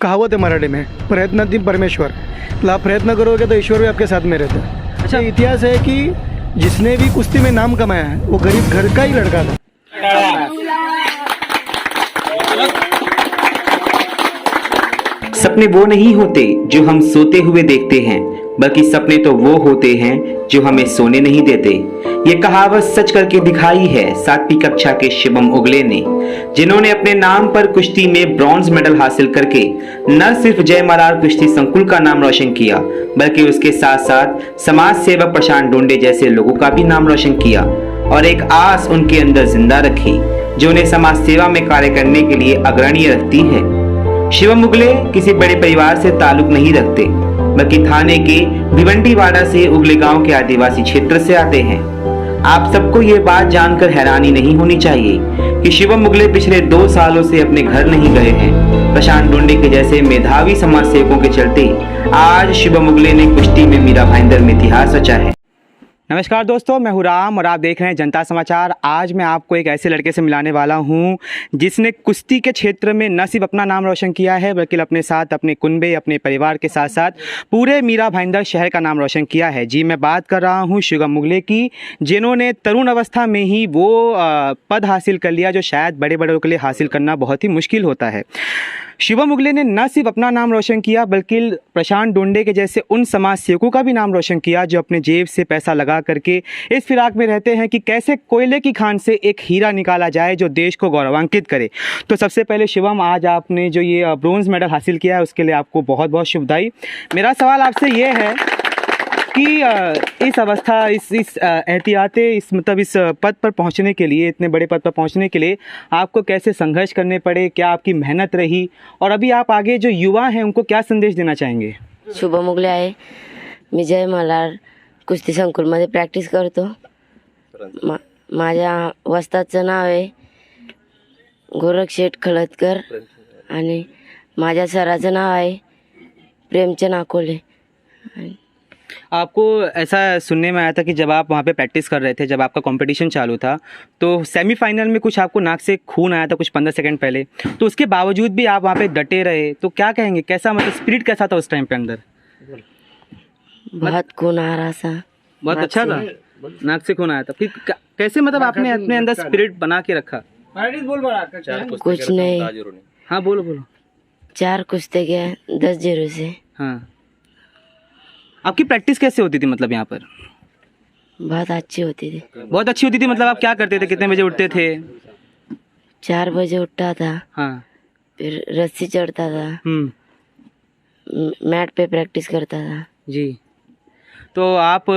कहावत है मराठी में, प्रयत्नांती परमेश्वर। मतलब आप प्रयत्न करोगे तो ईश्वर भी आपके साथ में रहता है। अच्छा, इतिहास है कि जिसने भी कुश्ती में नाम कमाया है वो गरीब घर का ही लड़का था। सपने वो नहीं होते जो हम सोते हुए देखते हैं, बल्कि सपने तो वो होते हैं जो हमें सोने नहीं देते। ये कहावत सच करके दिखाई है 7वीं कक्षा के शिवम उगले ने, जिन्होंने अपने नाम पर कुश्ती में ब्रॉन्ज मेडल हासिल करके न सिर्फ जय मल्हार कुश्ती संकुल का नाम रोशन किया, बल्कि उसके साथ साथ समाज सेवक प्रशांत डोंडे जैसे लोगों का भी नाम रोशन किया और एक आस उनके अंदर जिंदा रखी जो उन्हें समाज सेवा में कार्य करने के लिए अग्रणीय रखती है। शिवम उगले किसी बड़े परिवार से ताल्लुक नहीं रखते, बल्कि थाने के भिवंडीवाड़ा से उगले गांव के आदिवासी क्षेत्र से आते हैं। आप सबको ये बात जानकर हैरानी नहीं होनी चाहिए कि शिवम उगले पिछले 2 सालों से अपने घर नहीं गए हैं। प्रशांत डोंडे के जैसे मेधावी समाज सेवकों के चलते आज शिवम उगले ने कुश्ती में मीरा भाईंदर में इतिहास रचा है। नमस्कार दोस्तों, मैं हूं राम और आप देख रहे हैं जनता समाचार। आज मैं आपको एक ऐसे लड़के से मिलाने वाला हूं जिसने कुश्ती के क्षेत्र में न सिर्फ अपना नाम रोशन किया है, बल्कि अपने साथ अपने कुनबे, अपने परिवार के साथ साथ पूरे मीरा भाईंदर शहर का नाम रोशन किया है। जी, मैं बात कर रहा हूं शिवम उगले की, जिन्होंने तरुण अवस्था में ही वो पद हासिल कर लिया जो शायद बड़े बड़ों के लिए हासिल करना बहुत ही मुश्किल होता है। शिवम उगले ने न सिर्फ अपना नाम रोशन किया, बल्कि प्रशांत डोंडे के जैसे उन समाज सेवकों का भी नाम रोशन किया जो अपने जेब से पैसा लगा करके इस फिराक में रहते हैं कि कैसे कोयले की खान से एक हीरा निकाला जाए जो देश को गौरवान्वित करे। तो सबसे पहले शिवम, आज आपने जो ये ब्रोंज मेडल हासिल किया है उसके लिए आपको बहुत बहुत शुभ बधाई। मेरा सवाल आपसे ये है कि इस अवस्था, इस एहतियाते, इस पद पर पहुंचने के लिए, इतने बड़े पद पर पहुंचने के लिए आपको कैसे संघर्ष करने पड़े, क्या आपकी मेहनत रही, और अभी आप आगे जो युवा हैं उनको क्या संदेश देना चाहेंगे? शुभम उगले आहे, मी जय मल्हार कुस्ती संकुलमध्ये प्रॅक्टिस करतो। माझ्या वस्ताचं नाव आहे गोरखशेठ खळदकर आणि माझ्या सराचं नाव आहे प्रेमचंद अकोले। आपको ऐसा सुनने में आया था कि जब आप वहाँ पे प्रैक्टिस कर रहे थे, जब आपका कंपटीशन चालू था, तो सेमीफाइनल में कुछ आपको नाक से खून आया था कुछ 15 सेकंड पहले, तो उसके बावजूद भी आप वहाँ पे डटे रहे, तो क्या कहेंगे, कैसा मतलब स्पिरिट कैसा था उस टाइम पे अंदर? बहुत खून आ रहा था। बहुत अच्छा था, नाक से खून आया था, फिर कैसे मतलब आपने अपने अंदर स्पिरिट बना के रखा? कुछ नहीं। हाँ बोलो। 4 कुश्ते गए 10-0 से। हाँ, आपकी प्रैक्टिस कैसे होती थी मतलब यहाँ पर? बहुत अच्छी होती थी। बहुत अच्छी होती थी मतलब आप क्या करते थे, कितने बजे उठते थे? 4 बजे उठता था, हाँ, फिर रस्सी चढ़ता था, मैट पे प्रैक्टिस करता था। जी। तो आप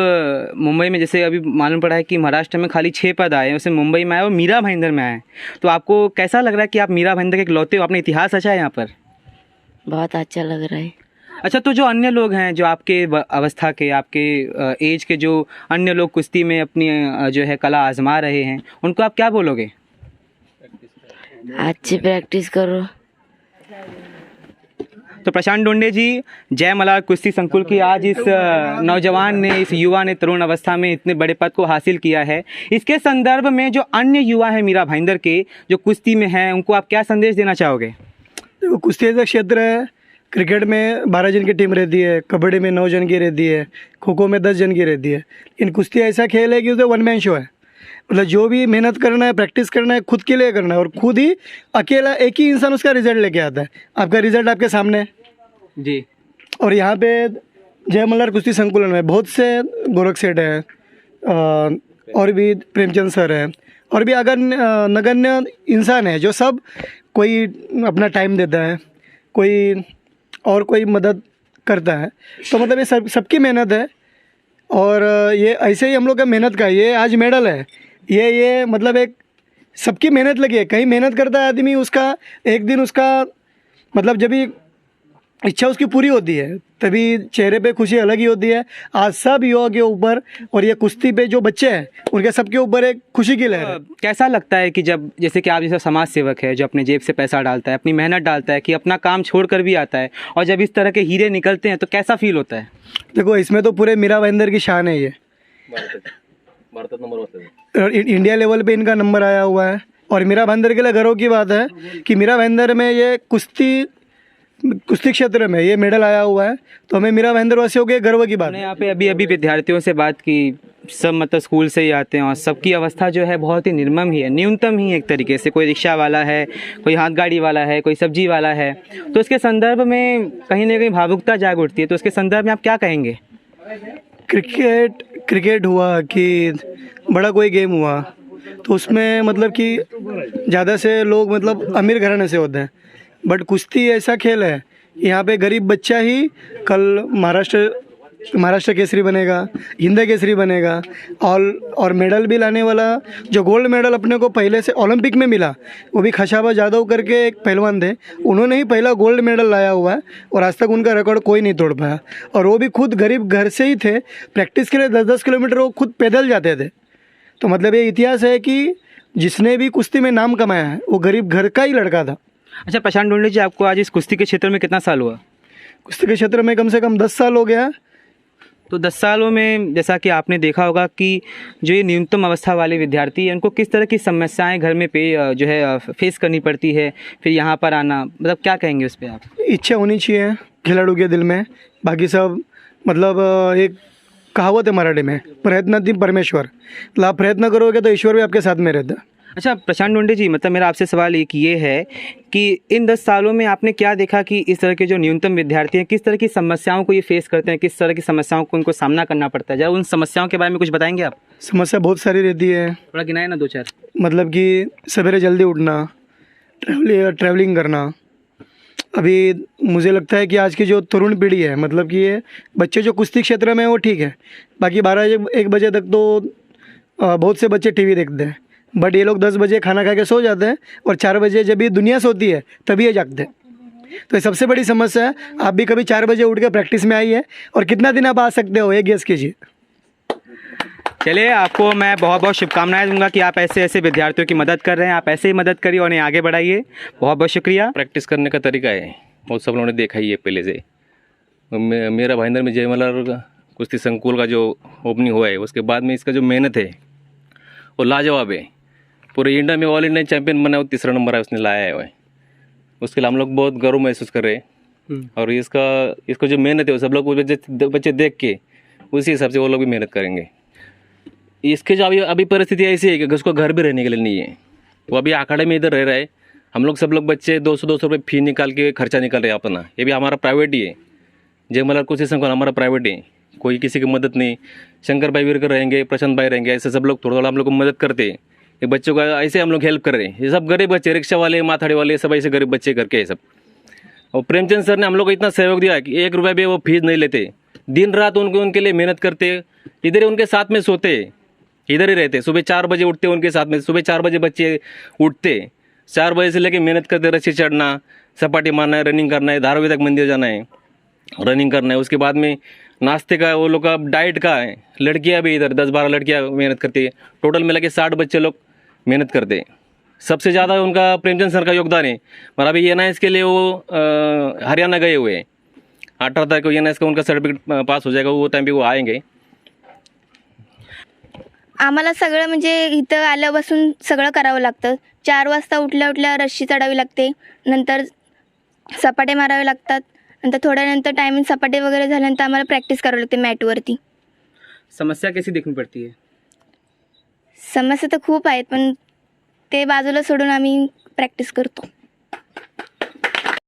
मुंबई में, जैसे अभी मालूम पड़ा है कि महाराष्ट्र में खाली 6 पद आए हैं, उसमें मुंबई में आए और मीरा भाईंदर में आए, तो आपको कैसा लग रहा है कि आप मीरा भाईंदर के इकलौते हो, आपने इतिहास रचा है यहाँ पर? बहुत अच्छा लग रहा है। अच्छा, तो जो अन्य लोग हैं, जो आपके अवस्था के, आपके एज के जो अन्य लोग कुश्ती में अपनी जो है कला आजमा रहे हैं, उनको आप क्या बोलोगे? अच्छी प्रैक्टिस करो। तो प्रशांत डोंडे जी, जय मल्हार कुश्ती संकुल की आज इस नौजवान ने, इस युवा ने तरुण अवस्था में इतने बड़े पद को हासिल किया है, इसके संदर्भ में जो अन्य युवा हैं मीरा भाईंदर के जो कुश्ती में हैं, उनको आप क्या संदेश देना चाहोगे? देखो, कुश्ती ऐसा क्षेत्र है, क्रिकेट में 12 जन की टीम रहती है, कबड्डी में 9 जन की रहती है, खो खो में 10 जन की रहती है, लेकिन कुश्ती ऐसा खेल है कि उसे 1 मैन शो है। मतलब जो भी मेहनत करना है, प्रैक्टिस करना है, खुद के लिए करना है, और खुद ही अकेला एक ही इंसान उसका रिजल्ट लेके आता है। आपका रिजल्ट आपके सामने है जी। और यहाँ पे जय मल्हार कुश्ती संकुलन में बहुत से गोरख सेठ हैं और भी प्रेमचंद सर हैं और भी अगर नगण्य इंसान है जो सब कोई अपना टाइम देता है, कोई और कोई मदद करता है। तो मतलब ये सबकी मेहनत है और ये ऐसे ही हम लोग का मेहनत का ये आज मेडल है। ये मतलब एक सबकी मेहनत लगी है। कहीं मेहनत करता है आदमी, उसका एक दिन उसका मतलब जब भी इच्छा उसकी पूरी होती है तभी चेहरे पे खुशी अलग ही होती है। आज सब युवा के ऊपर और ये कुश्ती पे जो बच्चे हैं उनके सबके ऊपर एक खुशी की लहर है। कैसा लगता है कि जब, जैसे कि आप जैसा समाज सेवक है जो अपने जेब से पैसा डालता है, अपनी मेहनत डालता है, कि अपना काम छोड़ कर भी आता है, और जब इस तरह के हीरे निकलते हैं तो कैसा फील होता है? देखो, इसमें तो पूरे मीरा भाईंदर की शान है। ये इंडिया लेवल पे इनका नंबर आया हुआ है और मीरा भाईंदर के लिए गर्व की बात है कि मीरा भाईंदर में ये कुश्ती कुश्ती क्षेत्र में ये मेडल आया हुआ है, तो हमें मीरा भाईंदर वासियों के गर्व की बात हमने है। यहाँ पे अभी अभी विद्यार्थियों से बात की, सब मतलब स्कूल से ही आते हैं और सबकी अवस्था जो है बहुत ही निर्मम ही है, न्यूनतम ही एक तरीके से। कोई रिक्शा वाला है, कोई हाथ गाड़ी वाला है, कोई सब्जी वाला है। तो इसके संदर्भ में कहीं ना कहीं भावुकता जाग उठती है। तो उसके संदर्भ में आप क्या कहेंगे? क्रिकेट हुआ कि बड़ा कोई गेम हुआ, तो उसमें मतलब कि ज़्यादा से लोग मतलब अमीर घराने से होते हैं, बट कुश्ती ऐसा खेल है, यहाँ पे गरीब बच्चा ही कल महाराष्ट्र केसरी बनेगा, हिंद केसरी बनेगा, और मेडल भी लाने वाला। जो गोल्ड मेडल अपने को पहले से ओलंपिक में मिला, वो भी खशाबा जादव करके एक पहलवान थे, उन्होंने ही पहला गोल्ड मेडल लाया हुआ है, और आज तक उनका रिकॉर्ड कोई नहीं तोड़ पाया। और वो भी खुद गरीब घर से ही थे, प्रैक्टिस के लिए 10-10 किलोमीटर वो खुद पैदल जाते थे। तो मतलब ये इतिहास है कि जिसने भी कुश्ती में नाम कमाया है वो गरीब घर का ही लड़का था। अच्छा प्रशांत ढूंढे जी, आपको आज इस कुश्ती के क्षेत्र में कितना साल हुआ? कुश्ती के क्षेत्र में कम से कम 10 साल हो गया। तो 10 सालों में जैसा कि आपने देखा होगा कि जो ये न्यूनतम अवस्था वाले विद्यार्थी हैं, उनको किस तरह की समस्याएं घर में जो है फेस करनी पड़ती है, फिर यहाँ पर आना, मतलब क्या कहेंगे उस पर आप? इच्छा होनी चाहिए खिलाड़ू के दिल में, बाकी सब मतलब एक कहावत है मराठी में, प्रयत्नाती परमेश्वर। मतलब आप प्रयत्न करोगे तो ईश्वर भी आपके साथ में रहता है। अच्छा प्रशांत ढूंढे जी, मतलब मेरा आपसे सवाल एक ये है कि इन 10 सालों में आपने क्या देखा कि इस तरह के जो न्यूनतम विद्यार्थी हैं किस तरह की समस्याओं को ये फेस करते हैं, किस तरह की समस्याओं को उनको सामना करना पड़ता है? जरा उन समस्याओं के बारे में कुछ बताएंगे आप? समस्या बहुत सारी रहती है, थोड़ा गिनाए ना 2-4। मतलब कि सवेरे जल्दी उठना, ट्रैवलिंग करना। अभी मुझे लगता है कि आज की जो तरुण पीढ़ी है, मतलब कि ये बच्चे जो कुश्ती क्षेत्र में हैं वो ठीक है, बाकी 12-1 बजे तक तो बहुत से बच्चे टीवी देखते हैं, बट ये लोग 10 बजे खाना खा के सो जाते हैं, और 4 बजे जब ये दुनिया सोती है तभी ये जागते हैं। तो ये सबसे बड़ी समस्या है। आप भी कभी 4 बजे उठ के प्रैक्टिस में आइए, और कितना दिन आप आ सकते हो ये गेस कीजिए। चलिए, आपको मैं बहुत बहुत शुभकामनाएं दूंगा कि आप ऐसे ऐसे विद्यार्थियों की मदद कर रहे हैं, आप ऐसे ही मदद करिए और उन्हें आगे बढ़ाइए। बहुत बहुत शुक्रिया। प्रैक्टिस करने का तरीका है वो सब लोगों ने देखा ही है पहले से। मेरा भाईंदर में जय मल्हार कुश्ती संकुल का जो ओपनिंग हुआ है, उसके बाद में इसका जो मेहनत है वो लाजवाब है। पूरे इंडिया में ऑल इंडिया चैंपियन बना, वो 3रा नंबर है उसने लाया है वो। उसके लिए हम लोग बहुत गर्व महसूस कर रहे हैं, और इसको जो मेहनत है वो सब लोग बच्चे देख के उसी हिसाब से वो लोग भी मेहनत करेंगे। इसके जो अभी परिस्थिति ऐसी है कि उसको घर भी रहने के लिए नहीं है, वो अभी अखाड़े में इधर रह रहा है। हम लोग सब लोग बच्चे 200 रुपये फी निकाल के खर्चा निकाल रहे हैं अपना। ये भी हमारा प्राइवेट ही है, जय मल्हार कुश्ती संकुल हमारा प्राइवेट है, कोई किसी की मदद नहीं। शंकर भाई वीरकर रहेंगे, प्रशांत भाई रहेंगे, ऐसे सब लोग थोड़ा थोड़ा हम लोग को मदद करते हैं। ये बच्चों का ऐसे हम लोग हेल्प कर रहे हैं। ये सब गरीब बच्चे, रिक्शा वाले, माथाड़ी वाले, सब ऐसे गरीब बच्चे करके है सब। और प्रेमचंद सर ने हम लोग को इतना सहयोग दिया कि 1 रुपया भी वो फीस नहीं लेते, दिन रात उनके लिए मेहनत करते, इधर ही उनके साथ में सोते, इधर ही रहते। सुबह 4 बजे उठते उनके साथ में, सुबह 4 बजे बच्चे उठते, 4 बजे से लेके मेहनत करते, रस्सी चढ़ना, सपाटी मारना है, रनिंग करना है, धारावी तक मंदिर जाना है, रनिंग करना है। उसके बाद में नाश्ते का वो लोग का डाइट का है। लड़कियां भी इधर 10-12 लड़कियां मेहनत करती है, टोटल मिला के 60 बच्चे लोग मेहनत करते हैं। सबसे ज़्यादा उनका प्रेमचंद सर का योगदान है। और अभी NIS के लिए वो हरियाणा गए हुए हैं, 18 तारीख को NIS का उनका सर्टिफिकेट पास हो जाएगा, वो टाइम पे वो आएंगे। आम्हाला सगळं म्हणजे इथं आल्यापासून सगळं करावं लागतं। 4 वाजता उठल्या रस्सी चढावी लागते, नंतर सपाटे मारावे लागतात, नंतर थोड्यानंतर टायमिंग सपाटे वगैरे झाल्यानंतर आम्हाला प्रॅक्टिस करावी लागते मॅटवरती। समस्या कैसी देखनी पड़ती है? समस्या तर खूप आहेत, पण ते बाजूला सोडून आम्ही प्रॅक्टिस करतो।